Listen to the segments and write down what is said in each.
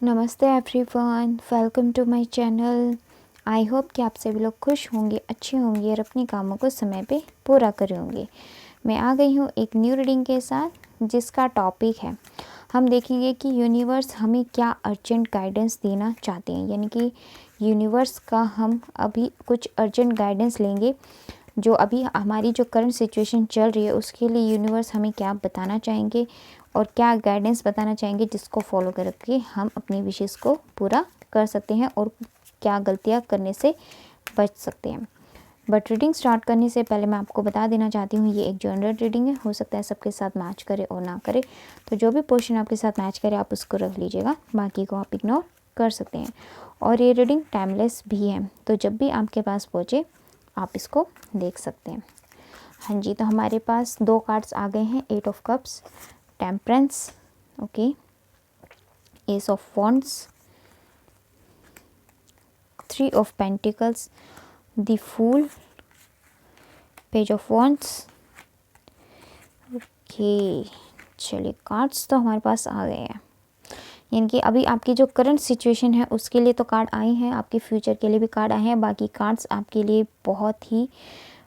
नमस्ते everyone, welcome to my channel. I hope कि आप सभी लोग खुश होंगे, अच्छे होंगे और अपने कामों को समय पे पूरा करे होंगे। मैं आ गई हूँ एक न्यू रीडिंग के साथ जिसका टॉपिक है, हम देखेंगे कि यूनिवर्स हमें क्या अर्जेंट गाइडेंस देना चाहते हैं। यानी कि यूनिवर्स का हम अभी कुछ अर्जेंट गाइडेंस लेंगे जो अभी हमारी जो करंट सिचुएशन चल रही है उसके लिए यूनिवर्स हमें क्या बताना चाहेंगे और क्या गाइडेंस बताना चाहेंगे जिसको फॉलो करके हम अपनी विशेष को पूरा कर सकते हैं और क्या गलतियां करने से बच सकते हैं। बट रीडिंग स्टार्ट करने से पहले मैं आपको बता देना चाहती हूँ ये एक जनरल रीडिंग है, हो सकता है सबके साथ मैच करे और ना करे, तो जो भी पोर्शन आपके साथ मैच करे आप उसको रख लीजिएगा, बाकी को आप इग्नोर कर सकते हैं। और ये रीडिंग टाइमलेस भी है, तो जब भी आपके पास पहुँचे आप इसको देख सकते हैं। हाँ जी, तो हमारे पास दो कार्ड्स आ गए हैं, 8 of cups, temperance, okay, ace of wands, 3 of pentacles, the fool, page of wands. Okay, चलिए कार्ड्स तो हमारे पास आ गए हैं। यानी कि अभी आपकी जो करंट सिचुएशन है उसके लिए तो कार्ड आए हैं, आपके फ्यूचर के लिए भी कार्ड आए हैं, बाकी कार्ड्स आपके लिए बहुत ही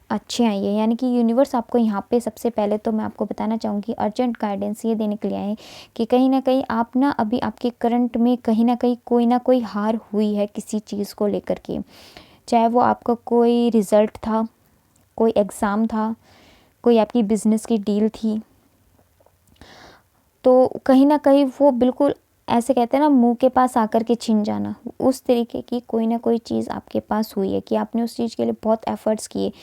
अच्छे आए हैं। यानी कि यूनिवर्स आपको यहाँ पे सबसे पहले तो मैं आपको बताना चाहूँगी अर्जेंट गाइडेंस ये देने के लिए आए हैं कि कहीं ना कहीं आप ना अभी आपके करंट में कहीं ना कोई हार हुई है किसी चीज़ को लेकर के, चाहे वो आपका कोई रिज़ल्ट था, कोई एग्ज़ाम था, कोई आपकी बिज़नेस की डील थी, तो कहीं ना कहीं वो बिल्कुल ऐसे कहते हैं ना मुंह के पास आकर के छिन जाना, उस तरीके की कोई ना कोई चीज़ आपके पास हुई है कि आपने उस चीज़ के लिए बहुत एफर्ट्स किए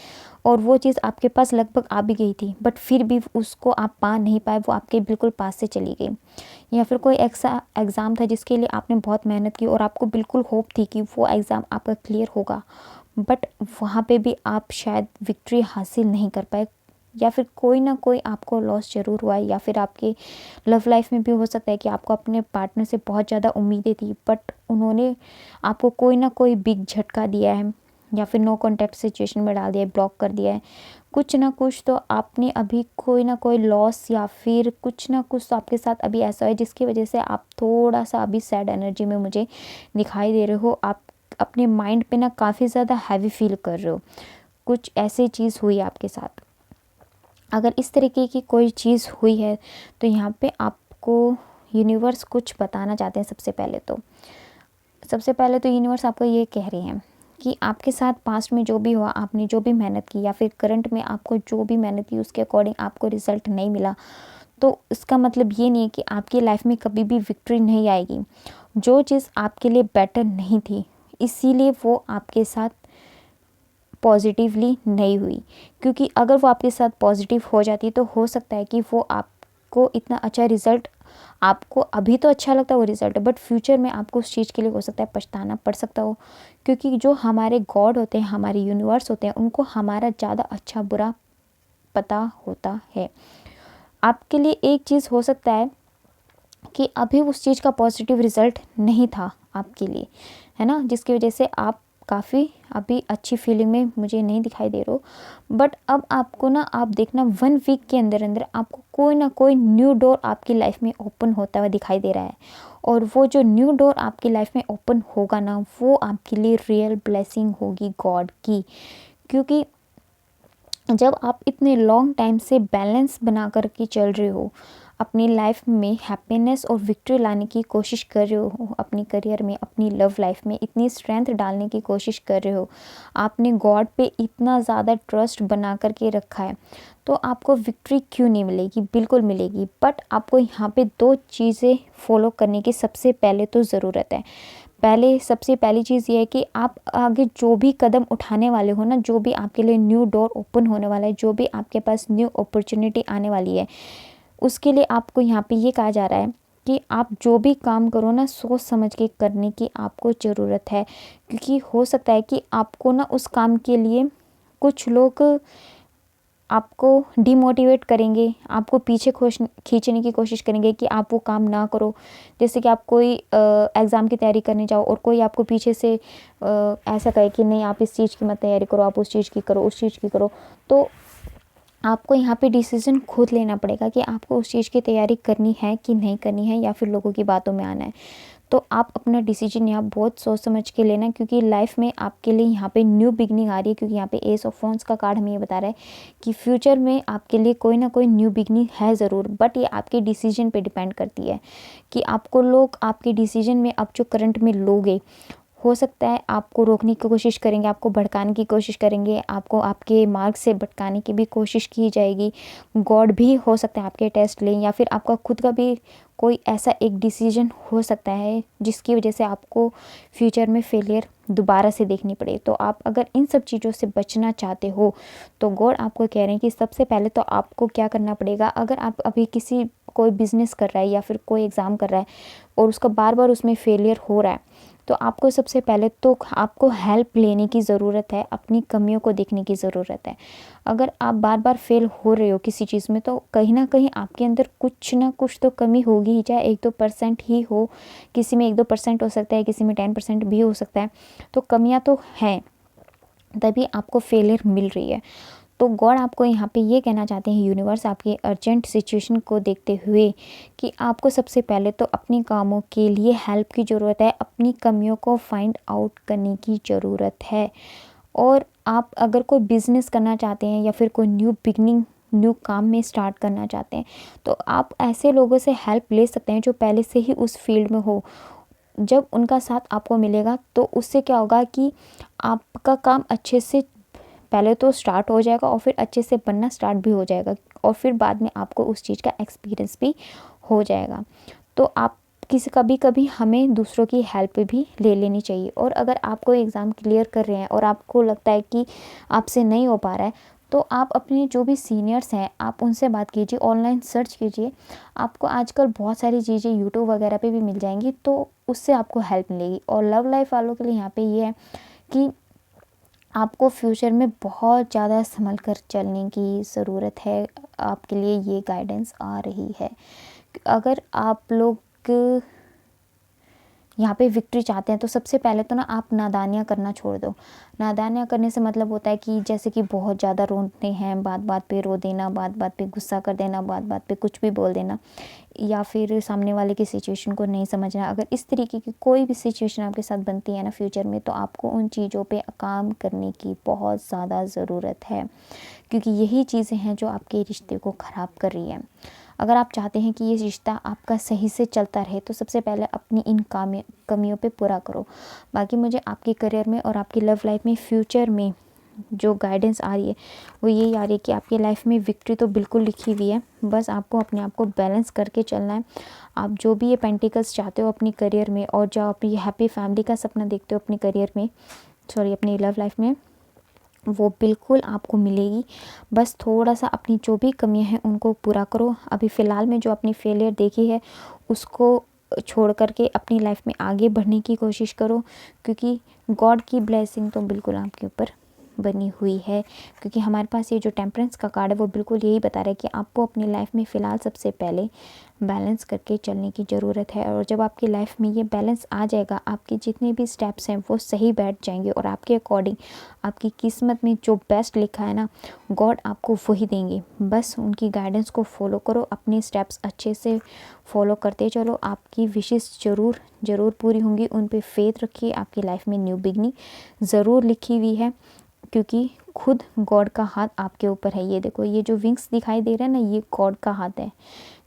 और वो चीज़ आपके पास लगभग आ भी गई थी, बट फिर भी उसको आप पा नहीं पाए, वो आपके बिल्कुल पास से चली गई। या फिर कोई ऐसा एग्ज़ाम था जिसके लिए आपने बहुत मेहनत की और आपको बिल्कुल होप थी कि वो एग्ज़ाम आपका क्लियर होगा, बट वहाँ पे भी आप शायद विक्ट्री हासिल नहीं कर पाए, या फिर कोई ना कोई आपको लॉस ज़रूर हुआ है। या फिर आपके लव लाइफ में भी हो सकता है कि आपको अपने पार्टनर से बहुत ज़्यादा उम्मीदें थी, बट उन्होंने आपको कोई ना कोई बिग झटका दिया है, या फिर नो कॉन्टैक्ट सिचुएशन में डाल दिया है, ब्लॉक कर दिया है, कुछ ना कुछ तो आपने अभी कोई ना कोई लॉस या फिर कुछ ना कुछ तो आपके साथ अभी ऐसा है जिसकी वजह से आप थोड़ा सा अभी सैड एनर्जी में मुझे दिखाई दे रहे हो। आप अपने माइंड पे ना काफ़ी ज़्यादा हैवी फील कर रहे हो, कुछ ऐसी चीज़ हुई आपके साथ। अगर इस तरीके की कोई चीज़ हुई है तो यहाँ पे आपको यूनिवर्स कुछ बताना चाहते हैं। सबसे पहले तो यूनिवर्स आपको ये कह रही हैं कि आपके साथ पास्ट में जो भी हुआ, आपने जो भी मेहनत की या फिर करंट में आपको जो भी मेहनत की उसके अकॉर्डिंग आपको रिज़ल्ट नहीं मिला, तो इसका मतलब ये नहीं है कि आपकी लाइफ में कभी भी विक्ट्री नहीं आएगी। जो चीज़ आपके लिए बेटर नहीं थी इसीलिए वो आपके साथ पॉजिटिवली नहीं हुई, क्योंकि अगर वो आपके साथ पॉजिटिव हो जाती तो हो सकता है कि वो आपको इतना अच्छा रिज़ल्ट, आपको अभी तो अच्छा लगता है वो रिज़ल्ट, बट फ्यूचर में आपको उस चीज़ के लिए हो सकता है पछताना पड़ सकता हो, क्योंकि जो हमारे गॉड होते हैं, हमारे यूनिवर्स होते हैं, उनको हमारा ज़्यादा अच्छा बुरा पता होता है। आपके लिए एक चीज़ हो सकता है कि अभी उस चीज़ का पॉजिटिव रिज़ल्ट नहीं था आपके लिए, है ना, जिसकी वजह से आप काफ़ी अभी अच्छी फीलिंग में मुझे नहीं दिखाई दे रहे हो, बट अब आपको ना आप देखना 1 वीक के अंदर अंदर आपको कोई ना कोई न्यू डोर आपकी लाइफ में ओपन होता हुआ दिखाई दे रहा है। और वो जो न्यू डोर आपकी लाइफ में ओपन होगा ना, वो आपके लिए रियल ब्लेसिंग होगी गॉड की, क्योंकि जब आप इतने लॉन्ग टाइम से बैलेंस बना कर के चल रहे हो, अपनी लाइफ में हैप्पीनेस और विक्ट्री लाने की कोशिश कर रहे हो, अपनी करियर में, अपनी लव लाइफ में इतनी स्ट्रेंथ डालने की कोशिश कर रहे हो, आपने गॉड पे इतना ज़्यादा ट्रस्ट बना कर के रखा है, तो आपको विक्ट्री क्यों नहीं मिलेगी? बिल्कुल मिलेगी। बट आपको यहाँ पे 2 चीज़ें फॉलो करने की सबसे पहले तो ज़रूरत है। सबसे पहली चीज़ ये है कि आप आगे जो भी कदम उठाने वाले हो ना, जो भी आपके लिए न्यू डोर ओपन होने वाला है, जो भी आपके पास न्यू अपॉर्चुनिटी आने वाली है, उसके लिए आपको यहाँ पे ये कहा जा रहा है कि आप जो भी काम करो ना सोच समझ के करने की आपको ज़रूरत है, क्योंकि हो सकता है कि आपको ना उस काम के लिए कुछ लोग आपको डिमोटिवेट करेंगे, आपको पीछे खींचने की कोशिश करेंगे कि आप वो काम ना करो। जैसे कि आप कोई एग्ज़ाम की तैयारी करने जाओ और कोई आपको पीछे से ऐसा कहे कि नहीं आप इस चीज़ की मत तैयारी करो, आप उस चीज़ की करो, उस चीज़ की करो, तो आपको यहाँ पे डिसीज़न खुद लेना पड़ेगा कि आपको उस चीज़ की तैयारी करनी है कि नहीं करनी है, या फिर लोगों की बातों में आना है। तो आप अपना डिसीजन यहाँ बहुत सोच समझ के लेना, क्योंकि लाइफ में आपके लिए यहाँ पे न्यू बिगनिंग आ रही है। क्योंकि यहाँ पे एस ऑफ वॉन्ड्स का कार्ड हमें ये बता रहा है कि फ्यूचर में आपके लिए कोई ना कोई न्यू बिगनिंग है ज़रूर, बट ये आपके डिसीजन पे डिपेंड करती है कि आपको लोग आपके डिसीजन में अब जो करंट में लोगे, हो सकता है आपको रोकने की कोशिश करेंगे, आपको भड़काने की कोशिश करेंगे, आपको आपके मार्ग से भटकाने की भी कोशिश की जाएगी। गॉड भी हो सकता है आपके टेस्ट लें, या फिर आपका खुद का भी कोई ऐसा एक डिसीजन हो सकता है जिसकी वजह से आपको फ्यूचर में फेलियर दोबारा से देखनी पड़े। तो आप अगर इन सब चीज़ों से बचना चाहते हो तो गॉड आपको कह रहे हैं कि सबसे पहले तो आपको क्या करना पड़ेगा। अगर आप अभी कोई बिज़नेस कर रहा है या फिर कोई एग्ज़ाम कर रहा है और उसका बार बार उसमें फेलियर हो रहा है, तो आपको सबसे पहले तो आपको हेल्प लेने की ज़रूरत है, अपनी कमियों को देखने की ज़रूरत है। अगर आप बार बार फेल हो रहे हो किसी चीज़ में, तो कहीं ना कहीं आपके अंदर कुछ ना कुछ तो कमी होगी ही, चाहे 1-2% ही हो। किसी में 1-2% हो सकता है, किसी में 10% भी हो सकता है। तो कमियां तो हैं, तभी आपको फेलियर मिल रही है। तो गॉड आपको यहाँ पे ये कहना चाहते हैं, यूनिवर्स आपकी अर्जेंट सिचुएशन को देखते हुए, कि आपको सबसे पहले तो अपने कामों के लिए हेल्प की ज़रूरत है, अपनी कमियों को फाइंड आउट करने की ज़रूरत है। और आप अगर कोई बिज़नेस करना चाहते हैं या फिर कोई न्यू बिगनिंग, न्यू काम में स्टार्ट करना चाहते हैं, तो आप ऐसे लोगों से हेल्प ले सकते हैं जो पहले से ही उस फील्ड में हो। जब उनका साथ आपको मिलेगा तो उससे क्या होगा कि आपका काम अच्छे से पहले तो स्टार्ट हो जाएगा और फिर अच्छे से बनना स्टार्ट भी हो जाएगा, और फिर बाद में आपको उस चीज़ का एक्सपीरियंस भी हो जाएगा। तो आप कभी कभी हमें दूसरों की हेल्प भी ले लेनी चाहिए। और अगर आप कोई एग्ज़ाम क्लियर कर रहे हैं और आपको लगता है कि आपसे नहीं हो पा रहा है, तो आप अपने जो भी सीनियर्स हैं आप उनसे बात कीजिए, ऑनलाइन सर्च कीजिए। आपको आजकल बहुत सारी चीज़ें यूट्यूब वगैरह पे भी मिल जाएंगी, तो उससे आपको हेल्प मिलेगी। और लव लाइफ वालों के लिए यहाँ पे ये है कि आपको फ्यूचर में बहुत ज़्यादा संभल कर चलने की ज़रूरत है। आपके लिए ये गाइडेंस आ रही है। अगर आप लोग यहाँ पे विक्ट्री चाहते हैं तो सबसे पहले तो ना आप नादानियाँ करना छोड़ दो। नादानियाँ करने से मतलब होता है कि जैसे कि बहुत ज़्यादा रोते हैं, बात बात पे रो देना, बात बात पे गुस्सा कर देना, बात बात पे कुछ भी बोल देना, या फिर सामने वाले की सिचुएशन को नहीं समझना। अगर इस तरीके की कोई भी सिचुएशन आपके साथ बनती है ना फ्यूचर में, तो आपको उन चीज़ों पे काम करने की बहुत ज़्यादा ज़रूरत है, क्योंकि यही चीज़ें हैं जो आपके रिश्ते को ख़राब कर रही हैं। अगर आप चाहते हैं कि ये रिश्ता आपका सही से चलता रहे, तो सबसे पहले अपनी इन कमियों पे पूरा करो। बाकी मुझे आपके करियर में और आपकी लव लाइफ में फ्यूचर में जो गाइडेंस आ रही है वो यही आ रही है कि आपकी लाइफ में विक्ट्री तो बिल्कुल लिखी हुई है, बस आपको अपने आप को बैलेंस करके चलना है। आप जो भी ये पेंटिकल्स चाहते हो अपनी करियर में, और जो आप ये हैप्पी फैमिली का सपना देखते हो अपनी करियर में, अपनी लव लाइफ में, वो बिल्कुल आपको मिलेगी। बस थोड़ा सा अपनी जो भी कमियां हैं उनको पूरा करो। अभी फ़िलहाल में जो अपनी फेलियर देखी है उसको छोड़ करके अपनी लाइफ में आगे बढ़ने की कोशिश करो, क्योंकि गॉड की ब्लेसिंग तो बिल्कुल आपके ऊपर बनी हुई है। क्योंकि हमारे पास ये जो टेम्परेंस का कार्ड है वो बिल्कुल यही बता रहा है कि आपको अपनी लाइफ में फ़िलहाल सबसे पहले बैलेंस करके चलने की ज़रूरत है। और जब आपकी लाइफ में ये बैलेंस आ जाएगा, आपके जितने भी स्टेप्स हैं वो सही बैठ जाएंगे, और आपके अकॉर्डिंग आपकी किस्मत में जो बेस्ट लिखा है ना, गॉड आपको वही देंगे। बस उनकी गाइडेंस को फॉलो करो, अपने स्टेप्स अच्छे से फॉलो करते चलो, आपकी विशेस ज़रूर ज़रूर पूरी होंगी। उन पे फेथ रखिए, आपकी लाइफ में न्यू बिगनिंग ज़रूर लिखी हुई है, क्योंकि खुद गॉड का हाथ आपके ऊपर है। ये देखो, ये जो विंग्स दिखाई दे रहा है ना, ये गॉड का हाथ है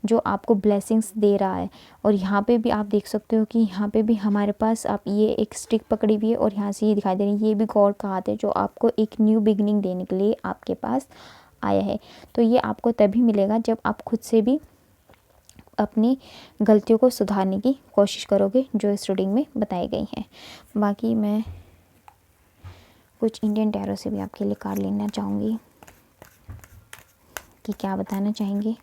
जो आपको ब्लेसिंग्स दे रहा है। और यहाँ पे भी आप देख सकते हो कि यहाँ पे भी हमारे पास आप ये एक स्टिक पकड़ी हुई है, और यहाँ से ये दिखाई दे रही है, ये भी गॉड का हाथ है जो आपको एक न्यू बिगनिंग देने के लिए आपके पास आया है। तो ये आपको तभी मिलेगा जब आप खुद से भी अपनी गलतियों को सुधारने की कोशिश करोगे, जो इस रीडिंग में बताई गई हैं। बाकी मैं कुछ इंडियन टैरो से भी आपके लिए कार्ड लेना चाहूँगी कि क्या बताना चाहेंगे।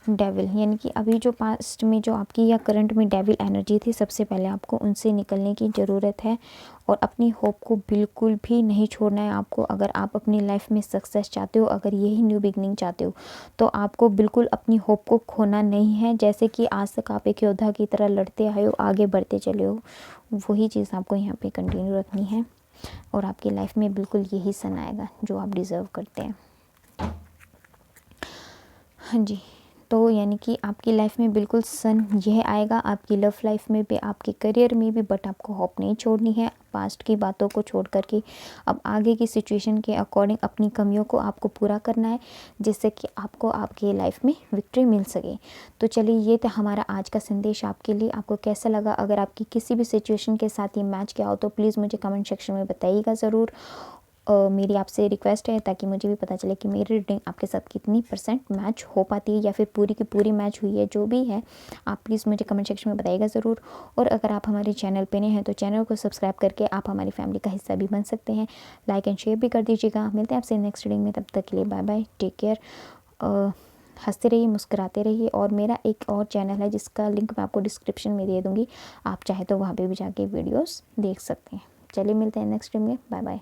डेविल, यानी कि अभी जो पास्ट में जो आपकी या करंट में डेविल एनर्जी थी, सबसे पहले आपको उनसे निकलने की ज़रूरत है, और अपनी होप को बिल्कुल भी नहीं छोड़ना है आपको। अगर आप अपनी लाइफ में सक्सेस चाहते हो, अगर यही न्यू बिगनिंग चाहते हो, तो आपको बिल्कुल अपनी होप को खोना नहीं है। जैसे कि आज तक आप एक योद्धा की तरह लड़ते आए हो, आगे बढ़ते चले हो, वही चीज़ आपको यहाँ पे कंटिन्यू रखनी है, और आपकी लाइफ में बिल्कुल यही सन आएगा जो आप डिज़र्व करते हैं। हाँ जी, तो यानी कि आपकी लाइफ में बिल्कुल सन यह आएगा, आपकी लव लाइफ में भी, आपके करियर में भी। बट आपको होप नहीं छोड़नी है, पास्ट की बातों को छोड़ कर के अब आगे की सिचुएशन के अकॉर्डिंग अपनी कमियों को आपको पूरा करना है, जिससे कि आपको आपकी लाइफ में विक्ट्री मिल सके। तो चलिए, ये था हमारा आज का संदेश आपके लिए। आपको कैसा लगा? अगर आपकी किसी भी सिचुएशन के साथ ये मैच किया हो तो प्लीज़ मुझे कमेंट सेक्शन में बताइएगा ज़रूर। मेरी आपसे रिक्वेस्ट है, ताकि मुझे भी पता चले कि मेरी रीडिंग आपके साथ कितनी % मैच हो पाती है, या फिर पूरी की पूरी मैच हुई है। जो भी है आप प्लीज़ मुझे कमेंट सेक्शन में बताइएगा ज़रूर। और अगर आप हमारे चैनल पे नए हैं तो चैनल को सब्सक्राइब करके आप हमारी फैमिली का हिस्सा भी बन सकते हैं। लाइक एंड शेयर भी कर दीजिएगा। मिलते हैं आपसे नेक्स्ट रीडिंग में, तब तक के लिए बाय बाय, टेक केयर। हंसते रहिए, मुस्कुराते रहिए। और मेरा एक और चैनल है जिसका लिंक मैं आपको डिस्क्रिप्शन में दे दूँगी, आप चाहे तो वहाँ पर भी जाके वीडियोज़ देख सकते हैं। चलिए, मिलते हैं नेक्स्ट रीडिंग में, बाय बाय।